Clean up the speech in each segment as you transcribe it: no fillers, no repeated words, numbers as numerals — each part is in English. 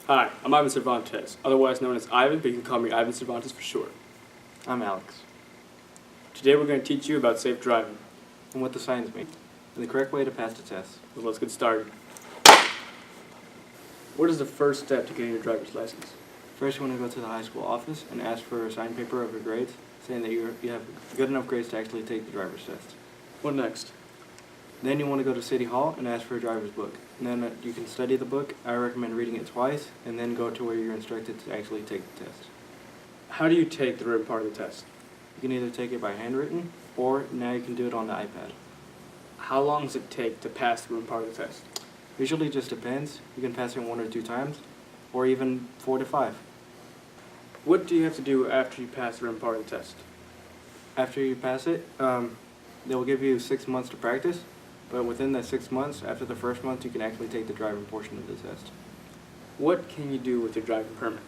Hi, I'm Ivan Cervantes, otherwise known as Ivan, but you can call me Ivan Cervantes for short. I'm Alex. Today we're going to teach you about safe driving. And what the signs mean, and the correct way to pass the test. So let's get started. What is the first step to getting your driver's license? First, you want to go to the high school office and ask for a signed paper of your grades, saying that you have good enough grades to actually take the driver's test. What next? Then you want to go to City Hall and ask for a driver's book. And then you can study the book. I recommend reading it twice, and then go to where you're instructed to actually take the test. How do you take the written part of the test? You can either take it by handwritten, or now you can do it on the iPad. How long does it take to pass the written part of the test? Usually just depends. You can pass it 1 or 2 times, or even 4 to 5. What do you have to do after you pass the written part of the test? After you pass it, they will give you 6 months to practice, but within that 6 months, after the first month, you can actually take the driving portion of the test. What can you do with your driving permit?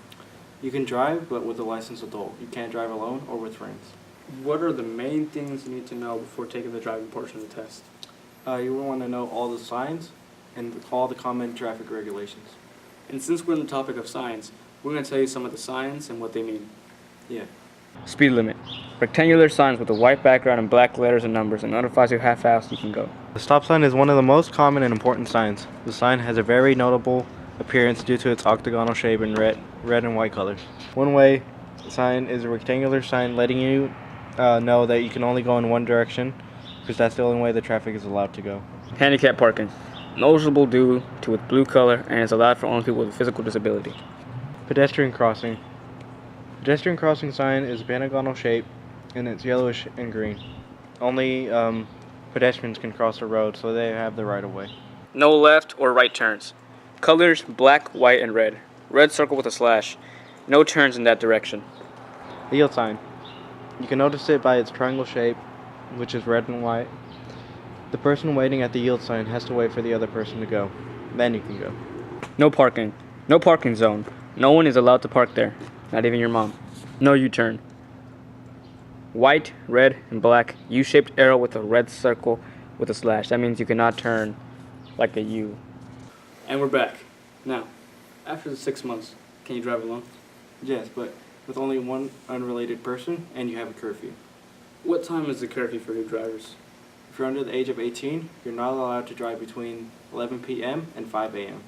You can drive, but with a licensed adult. You can't drive alone or with friends. What are the main things you need to know before taking the driving portion of the test? You will want to know all the signs and all the common traffic regulations. And since we're on the topic of signs, we're going to tell you some of the signs and what they mean. Yeah. Speed limit. Rectangular signs with a white background and black letters and numbers and notifies you how fast you can go. The stop sign is one of the most common and important signs. The sign has a very notable appearance due to its octagonal shape and red and white colors. One-way sign is a rectangular sign letting you know that you can only go in one direction, because that's the only way the traffic is allowed to go. Handicap parking. Noticeable due to its blue color and is allowed for only people with a physical disability. Pedestrian crossing. Pedestrian crossing sign is a pentagonal shape and it's yellowish and green. Only pedestrians can cross the road, so they have the right of way. No left or right turns. Colors black, white, and red. Red circle with a slash. No turns in that direction. The yield sign. You can notice it by its triangle shape, which is red and white. The person waiting at the yield sign has to wait for the other person to go. Then you can go. No parking. No parking zone. No one is allowed to park there. Not even your mom. No U-turn. White, red, and black U-shaped arrow with a red circle with a slash. That means you cannot turn like a U. And we're back. Now, after the 6 months, can you drive alone? Yes, but with only one unrelated person and you have a curfew. What time is the curfew for new drivers? If you're under the age of 18, you're not allowed to drive between 11 p.m. and 5 a.m.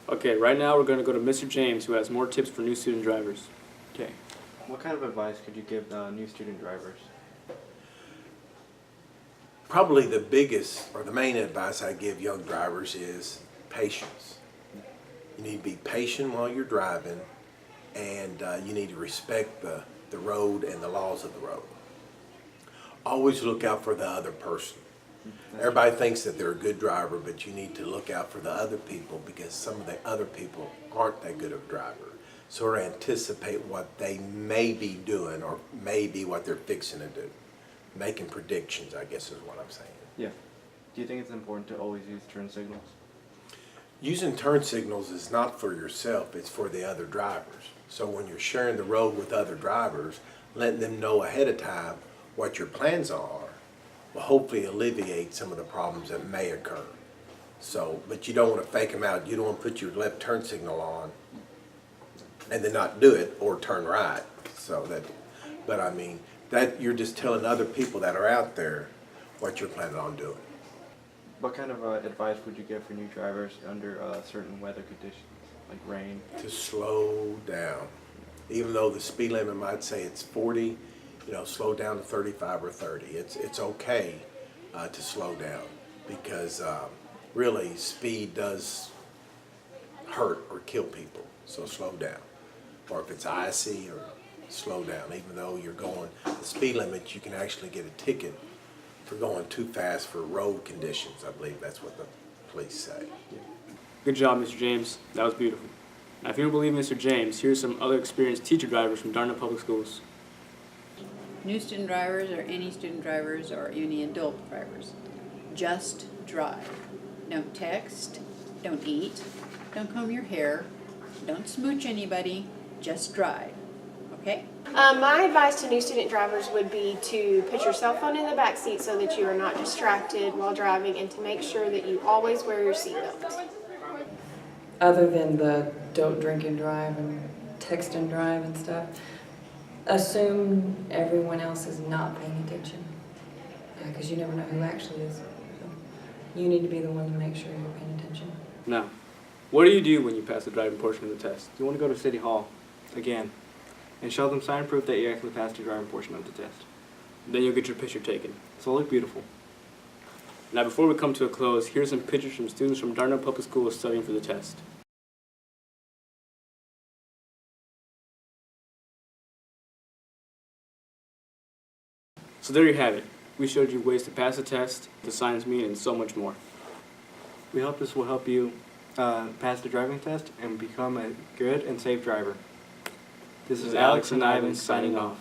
Okay, right now we're going to go to Mr. James, who has more tips for new student drivers. Okay. What kind of advice could you give new student drivers? Probably the biggest or the main advice I give young drivers is patience. You need to be patient while you're driving, and you need to respect the road and the laws of the road. Always look out for the other person. Everybody thinks that they're a good driver, but you need to look out for the other people, because some of the other people aren't that good of a driver. Sort of anticipate what they may be doing or maybe what they're fixing to do. Making predictions, I guess, is what I'm saying. Yeah. Do you think it's important to always use turn signals? Using turn signals is not for yourself, it's for the other drivers. So when you're sharing the road with other drivers, letting them know ahead of time what your plans are will hopefully alleviate some of the problems that may occur. So, but you don't want to fake them out. You don't want to put your left turn signal on and then not do it or turn right. So that, but I mean, that you're just telling other people that are out there what you're planning on doing. What kind of advice would you give for new drivers under certain weather conditions, like rain? To slow down. Even though the speed limit might say it's 40, slow down to 35 or 30. It's okay to slow down, because really speed does hurt or kill people. So slow down. Or if it's icy, or slow down. Even though you're going the speed limit, you can actually get a ticket for going too fast for road conditions. I believe that's what the police say. Good job, Mr. James. That was beautiful. Now, if you don't believe Mr. James, here's some other experienced teacher drivers from Dartmouth Public Schools. New student drivers, or any student drivers, or any adult drivers, just drive. Don't text, don't eat, don't comb your hair, don't smooch anybody, just drive. Okay? My advice to new student drivers would be to put your cell phone in the back seat so that you are not distracted while driving, and to make sure that you always wear your seatbelt. other than the don't drink and drive and text and drive and stuff, assume everyone else is not paying attention. Because you never know who actually is. So you need to be the one to make sure you're paying attention. Now, what do you do when you pass the driving portion of the test? You want to go to City Hall again and show them sign proof that you actually passed the driving portion of the test. Then you'll get your picture taken. So look beautiful. Now, before we come to a close, here's some pictures from students from Dartmouth Public Schools studying for the test. So there you have it. We showed you ways to pass the test, the signs mean, and so much more. We hope this will help you pass the driving test and become a good and safe driver. This is Alex and Ivan signing off.